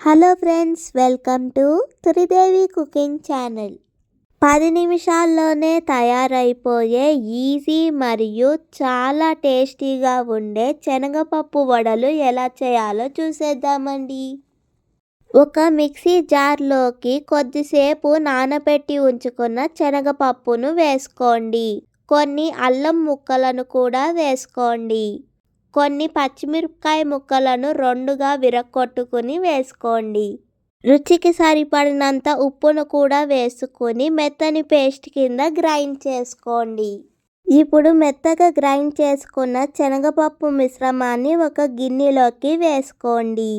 Hello friends, welcome to Tridevi cooking channel. 10 నిమిషాల్లోనే తయారైపోయే easy మరియు చాలా టేస్టీగా ఉండే శనగపప్పు వడలు ఎలా చేయాలో చూసేద్దామండి. ఒక మిక్సీ జార్లోకి కొద్దిసేపు నానబెట్టి ఉంచుకున్న శనగపప్పును వేసుకోండి. కొన్ని అల్లం ముక్కలను కూడా వేసుకోండి. కొన్ని పచ్చిమిరపకాయ ముక్కలను 2గా విరగ్గొట్టుకుని వేసుకోండి. రుచికి సరిపడినంత ఉప్పును కూడా వేసుకొని మెత్తని పేస్ట్ కింద గ్రైండ్ చేసుకోండి. ఇప్పుడు మెత్తగా గ్రైండ్ చేసుకున్న శనగపప్పు మిశ్రమాన్ని ఒక గిన్నెలోకి వేసుకోండి.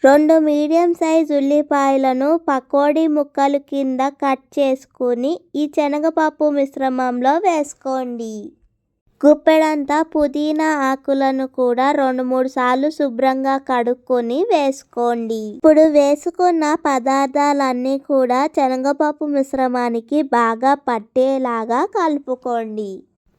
2 మీడియం సైజ్ ఉల్లిపాయలను పకోడీ ముక్కలు కింద కట్ చేసుకుని ఈ శనగపప్పు మిశ్రమంలో వేసుకోండి. గుప్పెడంతా పుదీనా ఆకులను కూడా 2-3 సార్లు శుభ్రంగా కడుక్కొని వేసుకోండి. ఇప్పుడు వేసుకున్న పదార్థాలన్నీ కూడా శనగపప్పు మిశ్రమానికి బాగా పట్టేలాగా కలుపుకోండి.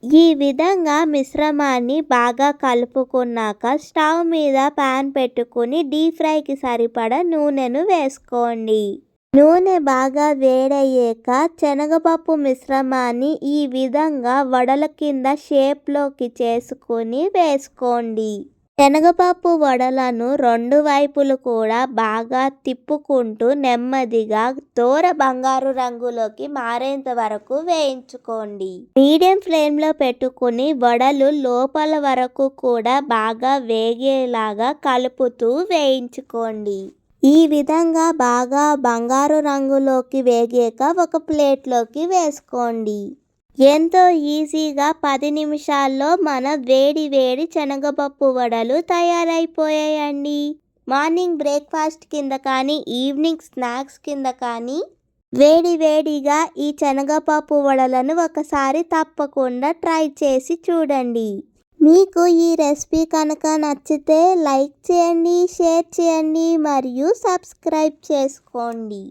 ఈ విధంగా మిశ్రమాన్ని బాగా కలుపుకున్నాక స్టవ్ మీద పాన్ పెట్టుకుని డీప్ ఫ్రైకి సరిపడా నూనెను వేసుకోండి. నూనె బాగా వేడయ్యాక శనగపప్పు మిశ్రమాన్ని ఈ విధంగా వడల కింద షేప్లోకి చేసుకుని వేసుకోండి. శనగపప్పు వడలను 2 వైపులు కూడా బాగా తిప్పుకుంటూ నెమ్మదిగా దూర బంగారు రంగులోకి మారేంత వరకు వేయించుకోండి. మీడియం ఫ్లేమ్లో పెట్టుకుని వడలు లోపల వరకు కూడా బాగా వేగేలాగా కలుపుతూ వేయించుకోండి. ఈ విధంగా బాగా బంగారు రంగులోకి వేగాక ఒక ప్లేట్లోకి వేసుకోండి. ఎంతో ఈజీగా 10 నిమిషాల్లో మన వేడి వేడి శనగపప్పు వడలు తయారైపోయాయండి. మార్నింగ్ బ్రేక్ఫాస్ట్ కింద కానీ ఈవినింగ్ స్నాక్స్ కింద కానీ వేడి వేడిగా ఈ శనగపప్పు వడలను ఒకసారి తప్పకుండా ట్రై చేసి చూడండి. మీకు ఈ రెసిపీ కనుక నచ్చితే లైక్ చేయండి, షేర్ చేయండి మరియు సబ్స్క్రైబ్ చేసుకోండి.